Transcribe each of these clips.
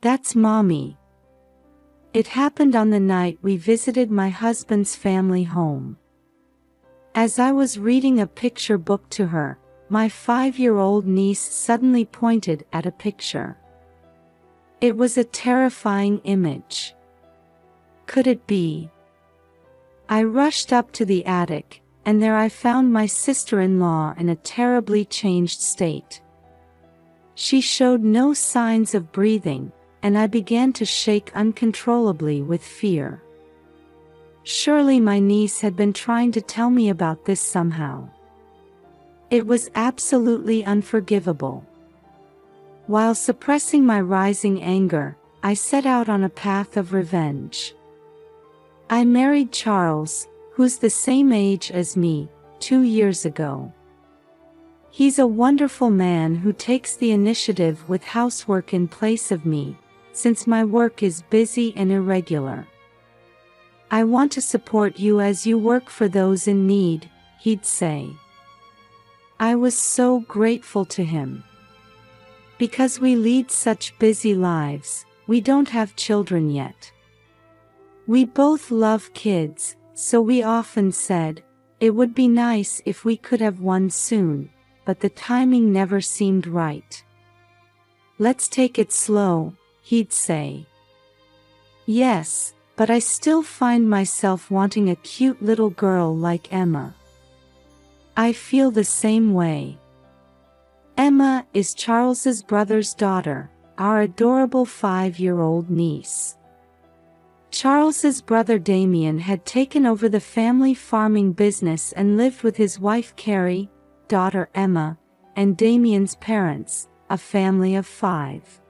That's Mommy. It happened on the night we visited my husband's family home. As I was reading a picture book to her, my 5-year-old niece suddenly pointed at a picture. It was a terrifying image. Could it be? I rushed up to the attic, and there I found my sister-in-law in a terribly changed state. She showed no signs of breathing, and I began to shake uncontrollably with fear. Surely my niece had been trying to tell me about this somehow. It was absolutely unforgivable. While suppressing my rising anger, I set out on a path of revenge. I married Charles, who's the same age as me, 2 years ago. He's a wonderful man who takes the initiative with housework in place of me, since my work is busy and irregular. I want to support you as you work for those in need, he'd say. I was so grateful to him. Because we lead such busy lives, we don't have children yet. We both love kids, so we often said, it would be nice if we could have one soon, but the timing never seemed right. Let's take it slow, he'd say. Yes, but I still find myself wanting a cute little girl like Emma. I feel the same way. Emma is Charles's brother's daughter, our adorable 5-year-old niece. Charles's brother Damien had taken over the family farming business and lived with his wife Carrie, daughter Emma, and Damien's parents, a family of 5.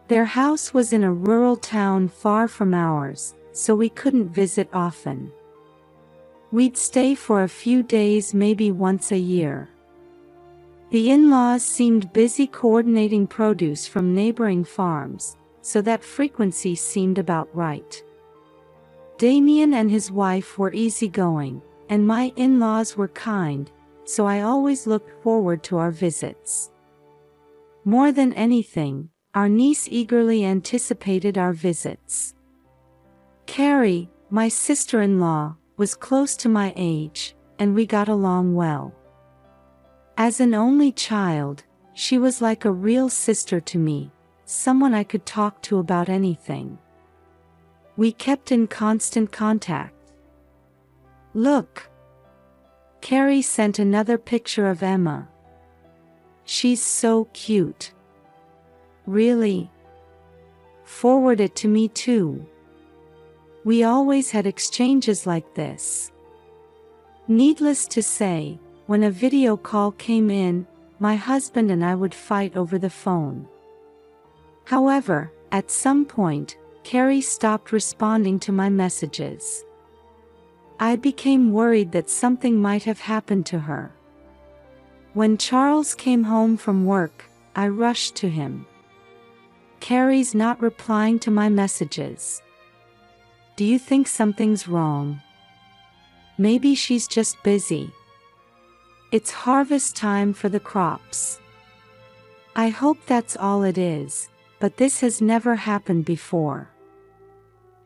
Their house was in a rural town far from ours, so we couldn't visit often. We'd stay for a few days, maybe once a year. The in-laws seemed busy coordinating produce from neighboring farms, so that frequency seemed about right. Damien and his wife were easygoing, and my in-laws were kind, so I always looked forward to our visits. More than anything, our niece eagerly anticipated our visits. Carrie, my sister-in-law, was close to my age, and we got along well. As an only child, she was like a real sister to me, someone I could talk to about anything. We kept in constant contact. Look! Carrie sent another picture of Emma. She's so cute. Really? Forward it to me too. We always had exchanges like this. Needless to say, when a video call came in, my husband and I would fight over the phone. However, at some point, Carrie stopped responding to my messages. I became worried that something might have happened to her. When Charles came home from work, I rushed to him. Carrie's not replying to my messages. Do you think something's wrong? Maybe she's just busy. It's harvest time for the crops. I hope that's all it is, but this has never happened before.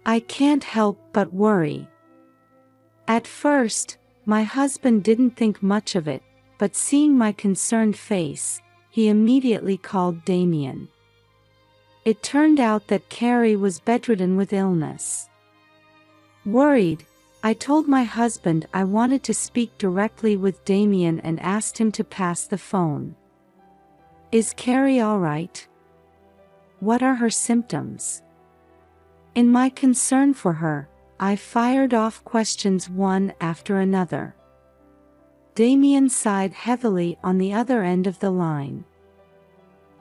I can't help but worry. At first, my husband didn't think much of it, but seeing my concerned face, he immediately called Damien. It turned out that Carrie was bedridden with illness. Worried, I told my husband I wanted to speak directly with Damien and asked him to pass the phone. Is Carrie all right? What are her symptoms? In my concern for her, I fired off questions one after another. Damien sighed heavily on the other end of the line.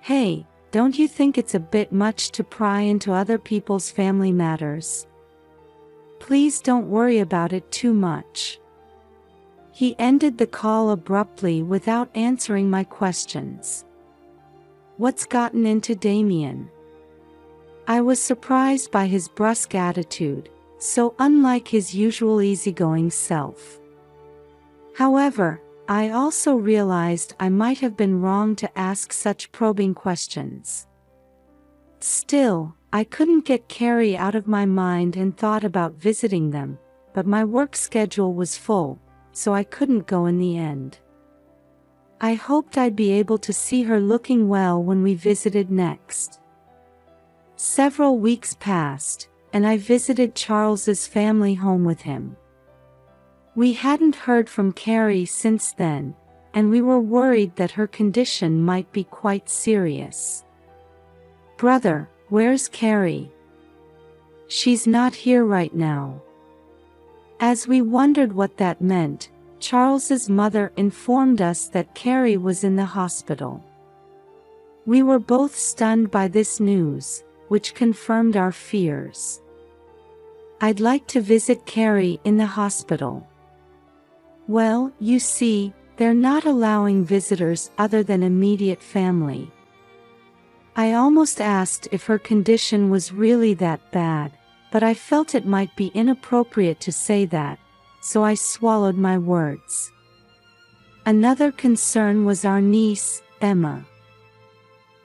Hey, don't you think it's a bit much to pry into other people's family matters? Please don't worry about it too much. He ended the call abruptly without answering my questions. What's gotten into Damien? I was surprised by his brusque attitude, so unlike his usual easygoing self. However, I also realized I might have been wrong to ask such probing questions. Still, I couldn't get Carrie out of my mind and thought about visiting them, but my work schedule was full, so I couldn't go in the end. I hoped I'd be able to see her looking well when we visited next. Several weeks passed, and I visited Charles's family home with him. We hadn't heard from Carrie since then, and we were worried that her condition might be quite serious. "Brother, where's Carrie?" "She's not here right now." As we wondered what that meant, Charles's mother informed us that Carrie was in the hospital. We were both stunned by this news, which confirmed our fears. "I'd like to visit Carrie in the hospital." "Well, you see, they're not allowing visitors other than immediate family." I almost asked if her condition was really that bad, but I felt it might be inappropriate to say that, so I swallowed my words. Another concern was our niece, Emma.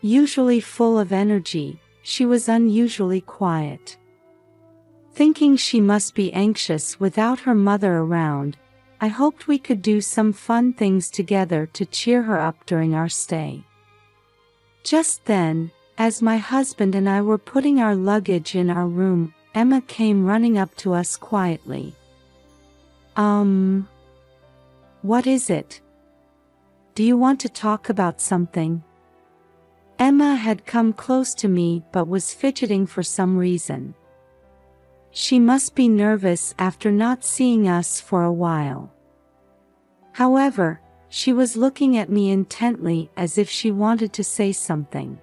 Usually full of energy, she was unusually quiet. Thinking she must be anxious without her mother around, I hoped we could do some fun things together to cheer her up during our stay. Just then, as my husband and I were putting our luggage in our room, Emma came running up to us quietly. What is it? Do you want to talk about something?" Emma had come close to me but was fidgeting for some reason. She must be nervous after not seeing us for a while. However, she was looking at me intently as if she wanted to say something.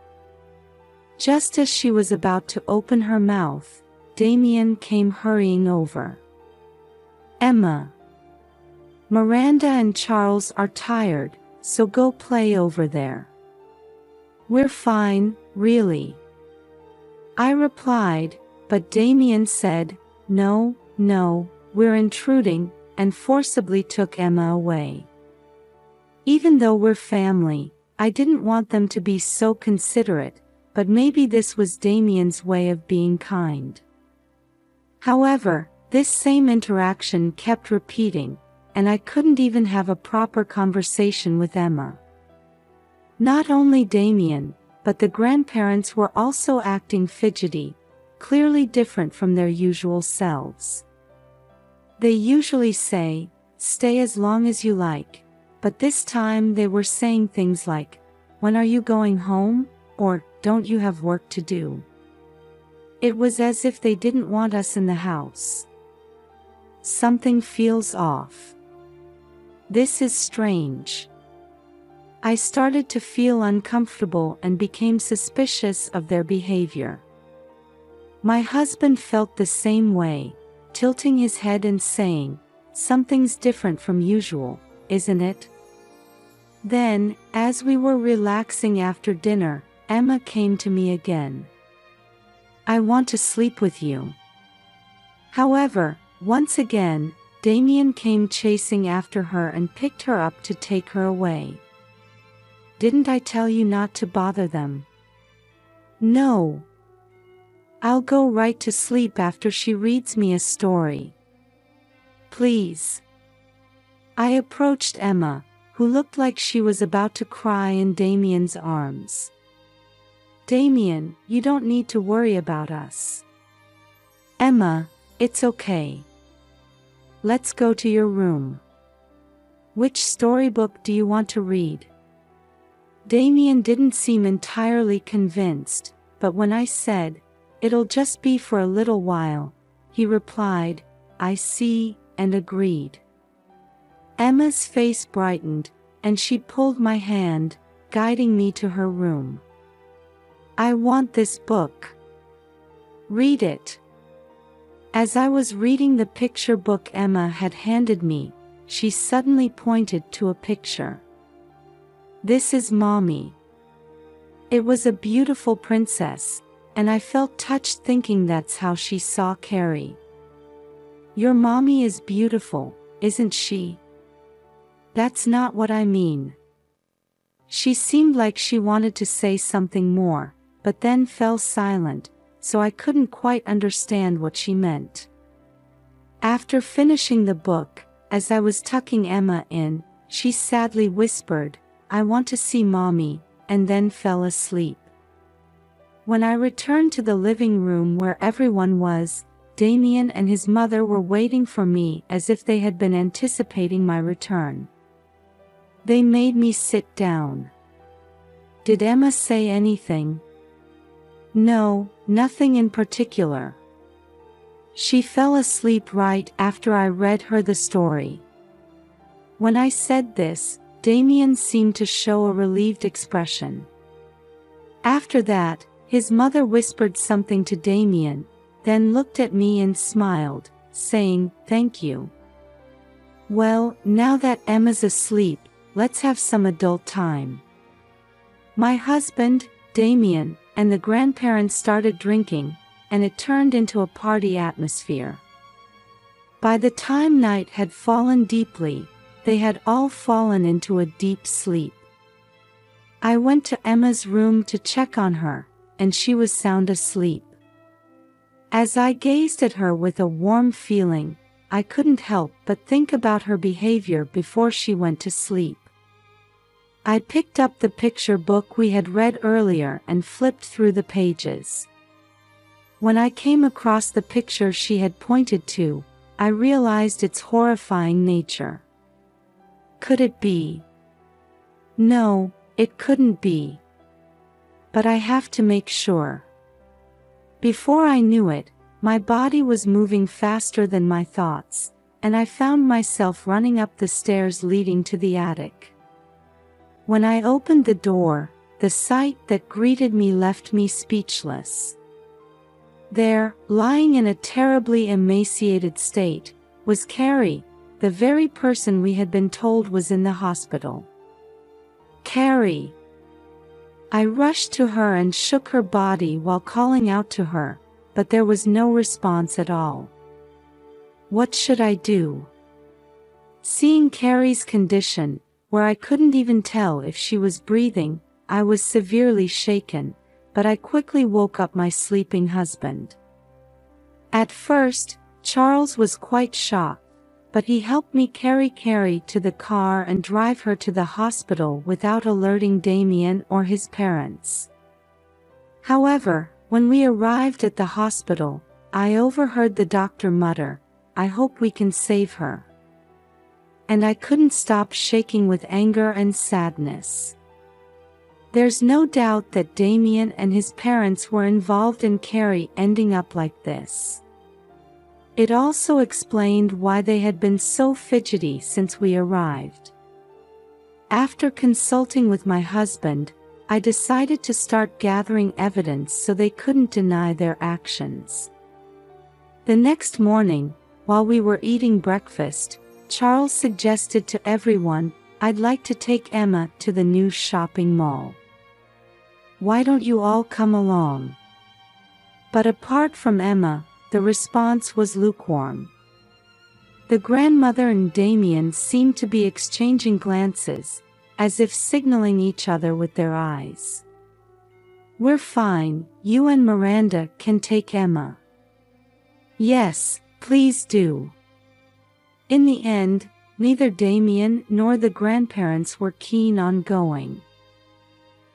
Just as she was about to open her mouth, Damien came hurrying over. "Emma, Miranda and Charles are tired, so go play over there." "We're fine, really," I replied, but Damien said, "No, no, we're intruding," and forcibly took Emma away. Even though we're family, I didn't want them to be so considerate, but maybe this was Damien's way of being kind. However, this same interaction kept repeating, and I couldn't even have a proper conversation with Emma. Not only Damien, but the grandparents were also acting fidgety, clearly different from their usual selves. They usually say, "Stay as long as you like," but this time they were saying things like, "When are you going home?" or "Don't you have work to do?" It was as if they didn't want us in the house. Something feels off. This is strange. I started to feel uncomfortable and became suspicious of their behavior. My husband felt the same way, tilting his head and saying, "Something's different from usual, isn't it?" Then, as we were relaxing after dinner, Emma came to me again. "I want to sleep with you." However, once again, Damien came chasing after her and picked her up to take her away. "Didn't I tell you not to bother them?" "No. I'll go right to sleep after she reads me a story. Please." I approached Emma, who looked like she was about to cry in Damien's arms. "Damien, you don't need to worry about us." "Emma, it's okay. Let's go to your room. Which storybook do you want to read?" Damien didn't seem entirely convinced, but when I said, "It'll just be for a little while," he replied, "I see," and agreed. Emma's face brightened, and she pulled my hand, guiding me to her room. "I want this book. Read it." As I was reading the picture book Emma had handed me, she suddenly pointed to a picture. "This is Mommy." It was a beautiful princess, and I felt touched thinking that's how she saw Carrie. "Your mommy is beautiful, isn't she?" "That's not what I mean." She seemed like she wanted to say something more, but then fell silent, so I couldn't quite understand what she meant. After finishing the book, as I was tucking Emma in, she sadly whispered, "I want to see Mommy," and then fell asleep. When I returned to the living room where everyone was, Damien and his mother were waiting for me as if they had been anticipating my return. They made me sit down. "Did Emma say anything?" "No, nothing in particular. She fell asleep right after I read her the story." When I said this, Damien seemed to show a relieved expression. After that, his mother whispered something to Damien, then looked at me and smiled, saying, "Thank you. Well, now that Emma's asleep, let's have some adult time." My husband, Damien, and the grandparents started drinking, and it turned into a party atmosphere. By the time night had fallen deeply, they had all fallen into a deep sleep. I went to Emma's room to check on her, and she was sound asleep. As I gazed at her with a warm feeling, I couldn't help but think about her behavior before she went to sleep. I picked up the picture book we had read earlier and flipped through the pages. When I came across the picture she had pointed to, I realized its horrifying nature. Could it be? No, it couldn't be. But I have to make sure. Before I knew it, my body was moving faster than my thoughts, and I found myself running up the stairs leading to the attic. When I opened the door, the sight that greeted me left me speechless. There, lying in a terribly emaciated state, was Carrie, the very person we had been told was in the hospital. "Carrie!" I rushed to her and shook her body while calling out to her, but there was no response at all. What should I do? Seeing Carrie's condition, where I couldn't even tell if she was breathing, I was severely shaken, but I quickly woke up my sleeping husband. At first, Charles was quite shocked, but he helped me carry Carrie to the car and drive her to the hospital without alerting Damien or his parents. However, when we arrived at the hospital, I overheard the doctor mutter, "I hope we can save her." And I couldn't stop shaking with anger and sadness. There's no doubt that Damien and his parents were involved in Carrie ending up like this. It also explained why they had been so fidgety since we arrived. After consulting with my husband, I decided to start gathering evidence so they couldn't deny their actions. The next morning, while we were eating breakfast, Charles suggested to everyone, "I'd like to take Emma to the new shopping mall. Why don't you all come along?" But apart from Emma, the response was lukewarm. The grandmother and Damien seemed to be exchanging glances, as if signaling each other with their eyes. "We're fine, you and Miranda can take Emma." "Yes, please do." In the end, neither Damien nor the grandparents were keen on going.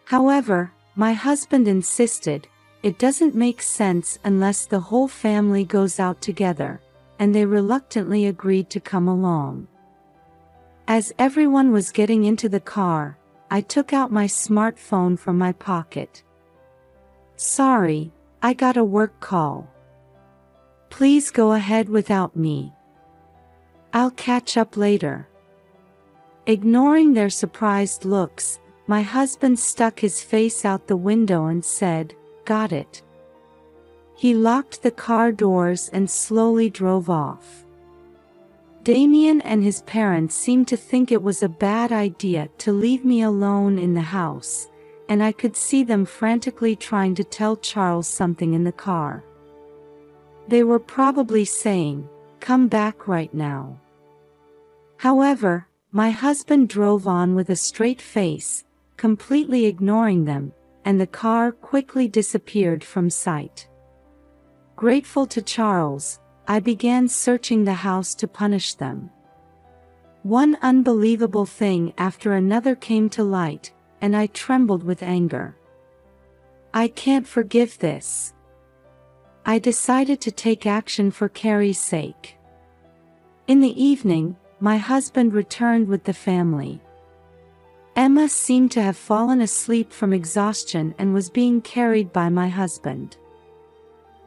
However, my husband insisted, "It doesn't make sense unless the whole family goes out together," and they reluctantly agreed to come along. As everyone was getting into the car, I took out my smartphone from my pocket. "Sorry, I got a work call. Please go ahead without me. I'll catch up later." Ignoring their surprised looks, my husband stuck his face out the window and said, "Got it." He locked the car doors and slowly drove off. Damien and his parents seemed to think it was a bad idea to leave me alone in the house, and I could see them frantically trying to tell Charles something in the car. They were probably saying, "Come back right now." However, my husband drove on with a straight face, completely ignoring them, and the car quickly disappeared from sight. Grateful to Charles, I began searching the house to punish them. One unbelievable thing after another came to light, and I trembled with anger. I can't forgive this. I decided to take action for Carrie's sake. In the evening, my husband returned with the family. Emma seemed to have fallen asleep from exhaustion and was being carried by my husband.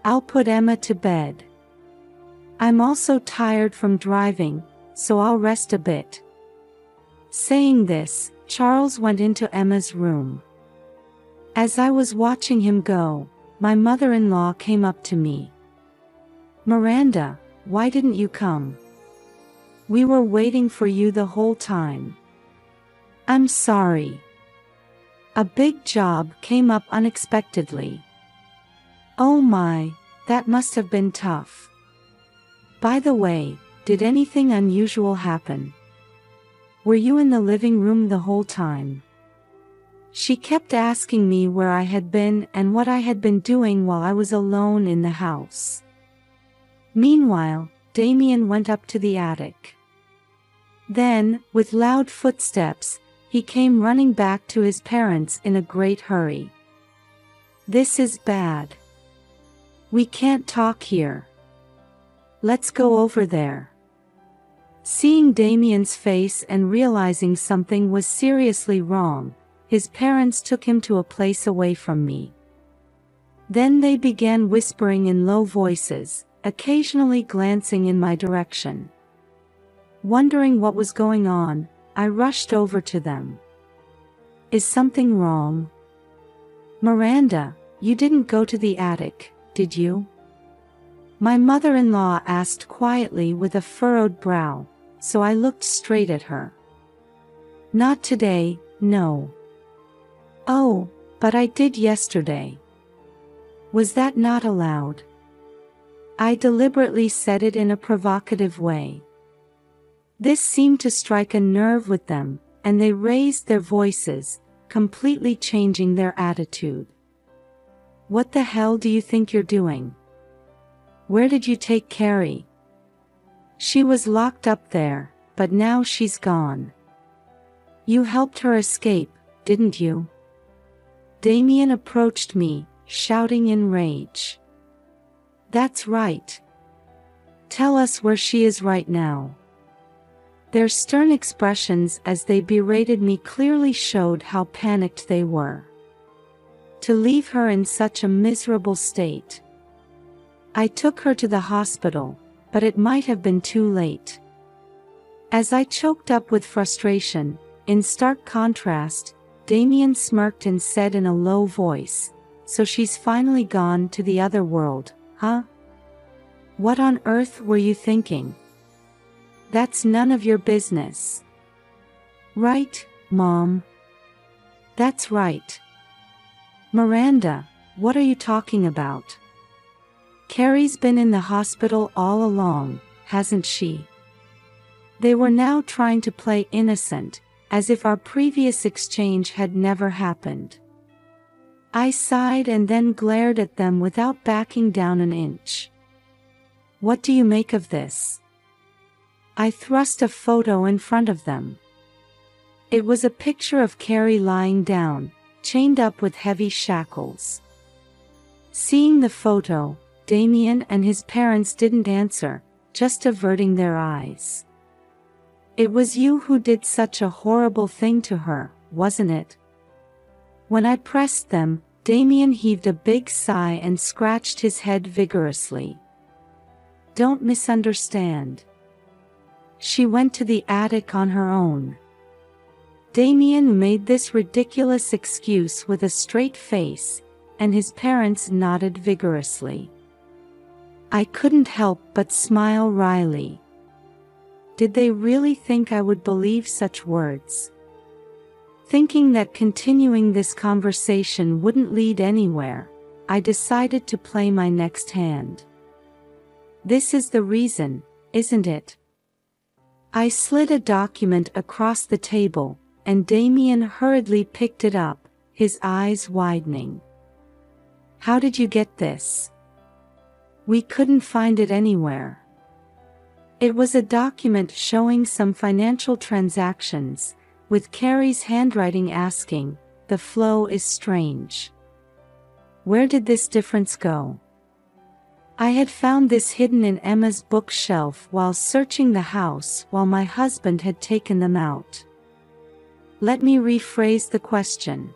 I'll put Emma to bed. I'm also tired from driving, so I'll rest a bit. Saying this, Charles went into Emma's room. As I was watching him go, my mother-in-law came up to me. Miranda, why didn't you come? We were waiting for you the whole time. I'm sorry. A big job came up unexpectedly. Oh my, that must have been tough. By the way, did anything unusual happen? Were you in the living room the whole time? She kept asking me where I had been and what I had been doing while I was alone in the house. Meanwhile, Damien went up to the attic. Then, with loud footsteps, he came running back to his parents in a great hurry. This is bad. We can't talk here. Let's go over there. Seeing Damien's face and realizing something was seriously wrong, his parents took him to a place away from me. Then they began whispering in low voices, occasionally glancing in my direction. Wondering what was going on, I rushed over to them. Is something wrong? Miranda, you didn't go to the attic, did you? My mother-in-law asked quietly with a furrowed brow, so I looked straight at her. Not today, no. Oh, but I did yesterday. Was that not allowed? I deliberately said it in a provocative way. This seemed to strike a nerve with them, and they raised their voices, completely changing their attitude. What the hell do you think you're doing? Where did you take Carrie? She was locked up there, but now she's gone. You helped her escape, didn't you? Damien approached me, shouting in rage. That's right. Tell us where she is right now. Their stern expressions as they berated me clearly showed how panicked they were. To leave her in such a miserable state. I took her to the hospital, but it might have been too late. As I choked up with frustration, in stark contrast, Damien smirked and said in a low voice, "So she's finally gone to the other world, huh? What on earth were you thinking? That's none of your business." Right, Mom? That's right. Miranda, what are you talking about? Carrie's been in the hospital all along, hasn't she? They were now trying to play innocent, as if our previous exchange had never happened. I sighed and then glared at them without backing down an inch. What do you make of this? I thrust a photo in front of them. It was a picture of Carrie lying down, chained up with heavy shackles. Seeing the photo, Damien and his parents didn't answer, just averting their eyes. It was you who did such a horrible thing to her, wasn't it? When I pressed them, Damien heaved a big sigh and scratched his head vigorously. Don't misunderstand. She went to the attic on her own. Damien made this ridiculous excuse with a straight face, and his parents nodded vigorously. I couldn't help but smile wryly. Did they really think I would believe such words? Thinking that continuing this conversation wouldn't lead anywhere, I decided to play my next hand. This is the reason, isn't it? I slid a document across the table, and Damien hurriedly picked it up, his eyes widening. How did you get this? We couldn't find it anywhere. It was a document showing some financial transactions, with Carrie's handwriting asking, "The flow is strange. Where did this difference go?" I had found this hidden in Emma's bookshelf while searching the house while my husband had taken them out. Let me rephrase the question.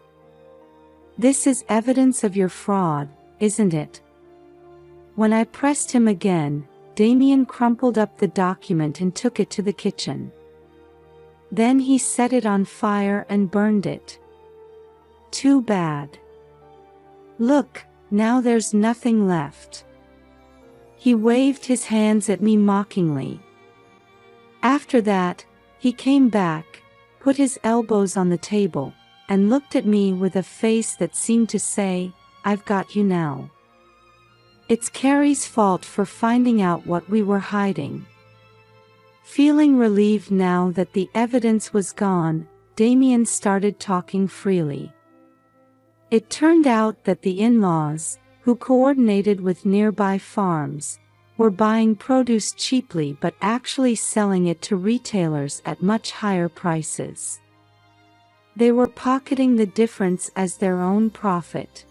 This is evidence of your fraud, isn't it? When I pressed him again, Damien crumpled up the document and took it to the kitchen. Then he set it on fire and burned it. Too bad. Look, now there's nothing left. He waved his hands at me mockingly. After that, he came back, put his elbows on the table, and looked at me with a face that seemed to say, "I've got you now." It's Carrie's fault for finding out what we were hiding. Feeling relieved now that the evidence was gone, Damien started talking freely. It turned out that the in-laws, who coordinated with nearby farms, were buying produce cheaply but actually selling it to retailers at much higher prices. They were pocketing the difference as their own profit.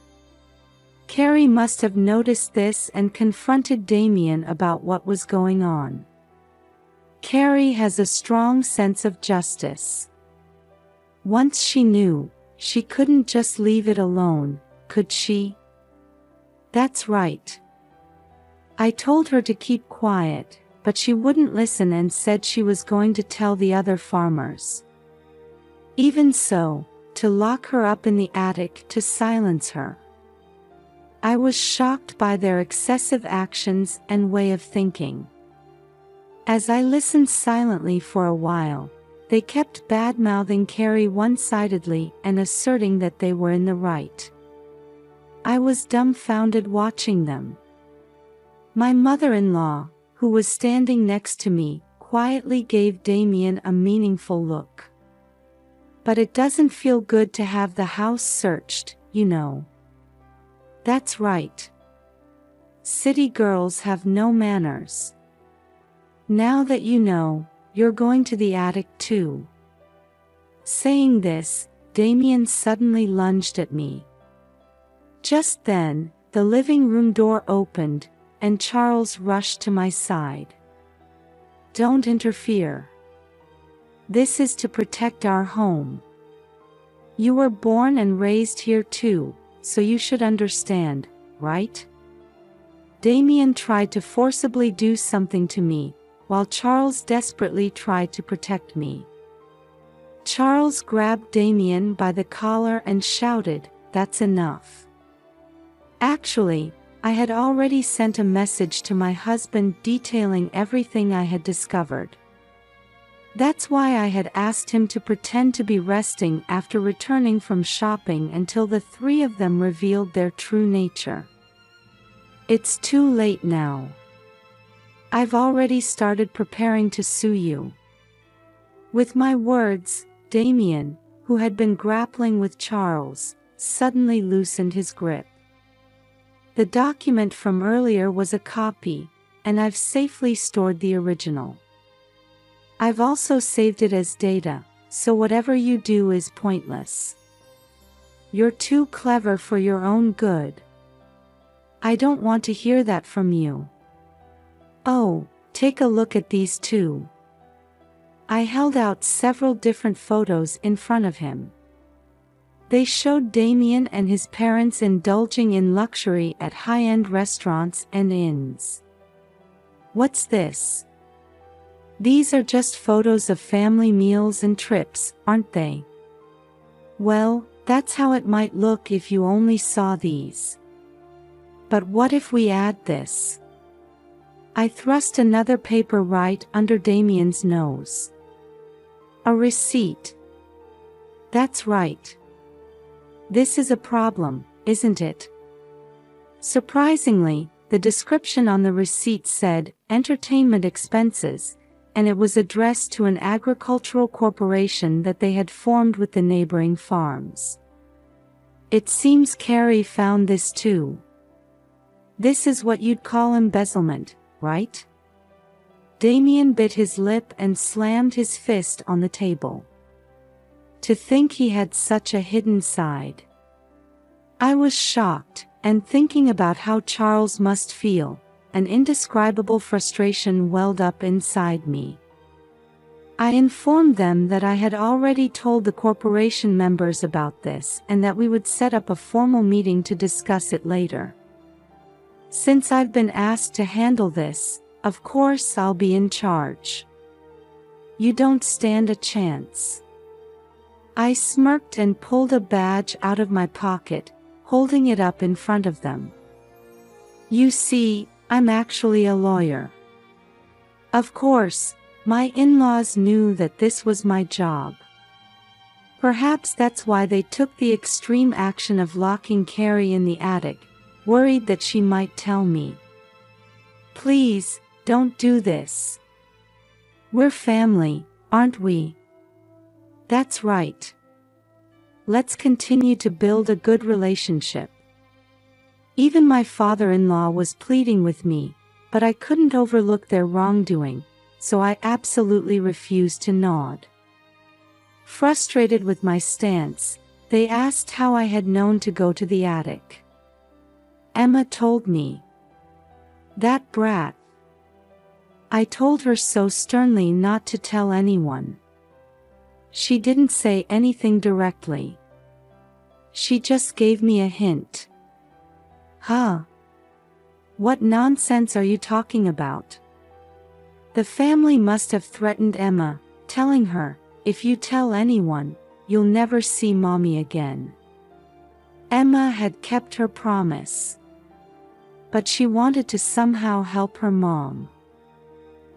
Carrie must have noticed this and confronted Damien about what was going on. Carrie has a strong sense of justice. Once she knew, she couldn't just leave it alone, could she? That's right. I told her to keep quiet, but she wouldn't listen and said she was going to tell the other farmers. Even so, to lock her up in the attic to silence her. I was shocked by their excessive actions and way of thinking. As I listened silently for a while, they kept bad-mouthing Carrie one-sidedly and asserting that they were in the right. I was dumbfounded watching them. My mother-in-law, who was standing next to me, quietly gave Damien a meaningful look. But it doesn't feel good to have the house searched, you know. That's right. City girls have no manners. Now that you know, you're going to the attic too. Saying this, Damien suddenly lunged at me. Just then, the living room door opened, and Charles rushed to my side. Don't interfere. This is to protect our home. You were born and raised here too, so you should understand, right? Damien tried to forcibly do something to me, while Charles desperately tried to protect me. Charles grabbed Damien by the collar and shouted, "That's enough." Actually, I had already sent a message to my husband detailing everything I had discovered. That's why I had asked him to pretend to be resting after returning from shopping until the three of them revealed their true nature. It's too late now. I've already started preparing to sue you. With my words, Damien, who had been grappling with Charles, suddenly loosened his grip. The document from earlier was a copy, and I've safely stored the original. I've also saved it as data, so whatever you do is pointless. You're too clever for your own good. I don't want to hear that from you. Oh, take a look at these two. I held out several different photos in front of him. They showed Damien and his parents indulging in luxury at high-end restaurants and inns. What's this? These are just photos of family meals and trips, aren't they? Well, that's how it might look if you only saw these. But what if we add this? I thrust another paper right under Damien's nose. A receipt. That's right. This is a problem, isn't it? Surprisingly, the description on the receipt said, "entertainment expenses," and it was addressed to an agricultural corporation that they had formed with the neighboring farms. It seems Carrie found this too. This is what you'd call embezzlement, right? Damien bit his lip and slammed his fist on the table. To think he had such a hidden side. I was shocked, and thinking about how Charles must feel, an indescribable frustration welled up inside me. I informed them that I had already told the corporation members about this and that we would set up a formal meeting to discuss it later. Since I've been asked to handle this, of course I'll be in charge. You don't stand a chance. I smirked and pulled a badge out of my pocket, holding it up in front of them. You see, I'm actually a lawyer. Of course, my in-laws knew that this was my job. Perhaps that's why they took the extreme action of locking Carrie in the attic, worried that she might tell me. Please, don't do this. We're family, aren't we? That's right. Let's continue to build a good relationship. Even my father-in-law was pleading with me, but I couldn't overlook their wrongdoing, so I absolutely refused to nod. Frustrated with my stance, they asked how I had known to go to the attic. Emma told me. That brat. I told her so sternly not to tell anyone. She didn't say anything directly. She just gave me a hint. Huh? What nonsense are you talking about? The family must have threatened Emma, telling her, if you tell anyone, you'll never see Mommy again. Emma had kept her promise. But she wanted to somehow help her mom.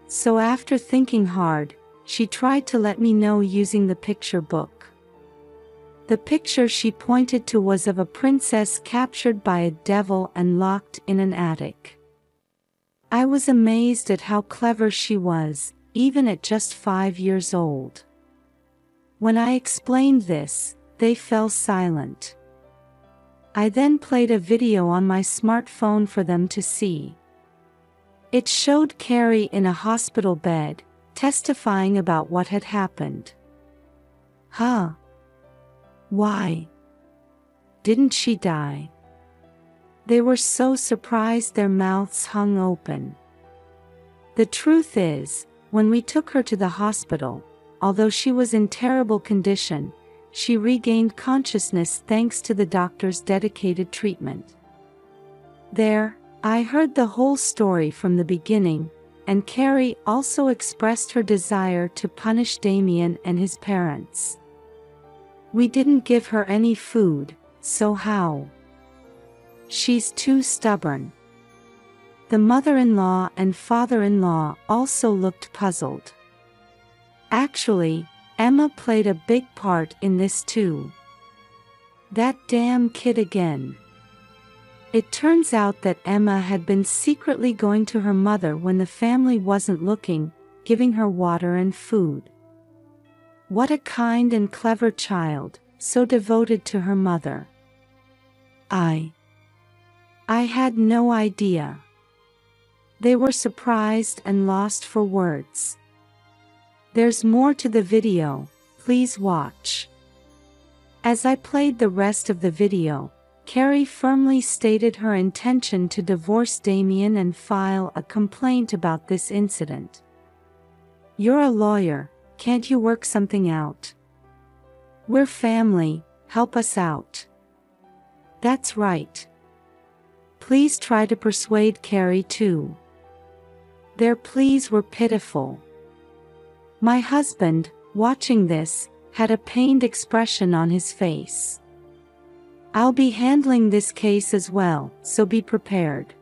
So after thinking hard, she tried to let me know using the picture book. The picture she pointed to was of a princess captured by a devil and locked in an attic. I was amazed at how clever she was, even at just 5 years old. When I explained this, they fell silent. I then played a video on my smartphone for them to see. It showed Carrie in a hospital bed, testifying about what had happened. Huh? Why? Didn't she die? They were so surprised their mouths hung open. The truth is, when we took her to the hospital, although she was in terrible condition, she regained consciousness thanks to the doctor's dedicated treatment. There, I heard the whole story from the beginning, and Carrie also expressed her desire to punish Damien and his parents. We didn't give her any food, so how? She's too stubborn. The mother-in-law and father-in-law also looked puzzled. Actually, Emma played a big part in this too. That damn kid again. It turns out that Emma had been secretly going to her mother when the family wasn't looking, giving her water and food. What a kind and clever child, so devoted to her mother. I had no idea. They were surprised and lost for words. There's more to the video, please watch. As I played the rest of the video, Carrie firmly stated her intention to divorce Damien and file a complaint about this incident. You're a lawyer, can't you work something out? We're family, help us out. That's right. Please try to persuade Carrie too. Their pleas were pitiful. My husband, watching this, had a pained expression on his face. I'll be handling this case as well, so be prepared.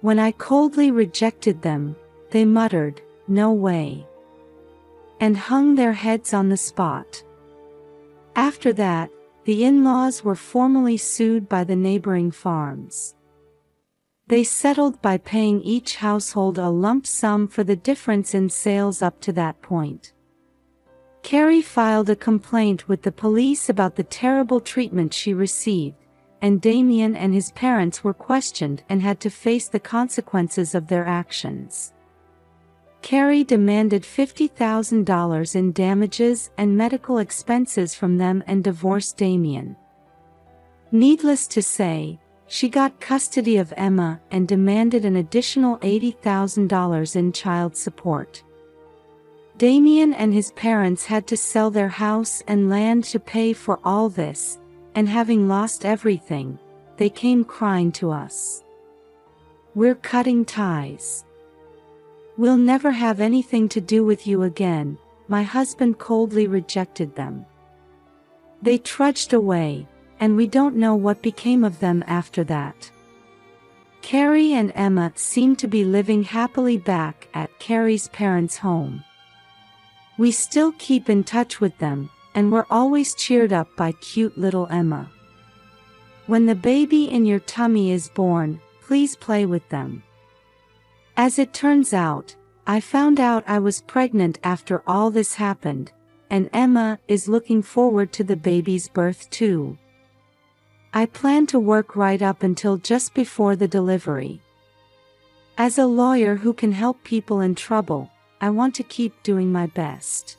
When I coldly rejected them, they muttered, "No way," and hung their heads on the spot. After that, the in-laws were formally sued by the neighboring farms. They settled by paying each household a lump sum for the difference in sales up to that point. Carrie filed a complaint with the police about the terrible treatment she received, and Damien and his parents were questioned and had to face the consequences of their actions. Carrie demanded $50,000 in damages and medical expenses from them and divorced Damien. Needless to say, she got custody of Emma and demanded an additional $80,000 in child support. Damien and his parents had to sell their house and land to pay for all this, and having lost everything, they came crying to us. "We're cutting ties. We'll never have anything to do with you again." My husband coldly rejected them. They trudged away, and we don't know what became of them after that. Carrie and Emma seem to be living happily back at Carrie's parents' home. We still keep in touch with them, and we're always cheered up by cute little Emma. When the baby in your tummy is born, please play with them. As it turns out, I found out I was pregnant after all this happened, and Emma is looking forward to the baby's birth too. I plan to work right up until just before the delivery. As a lawyer who can help people in trouble, I want to keep doing my best.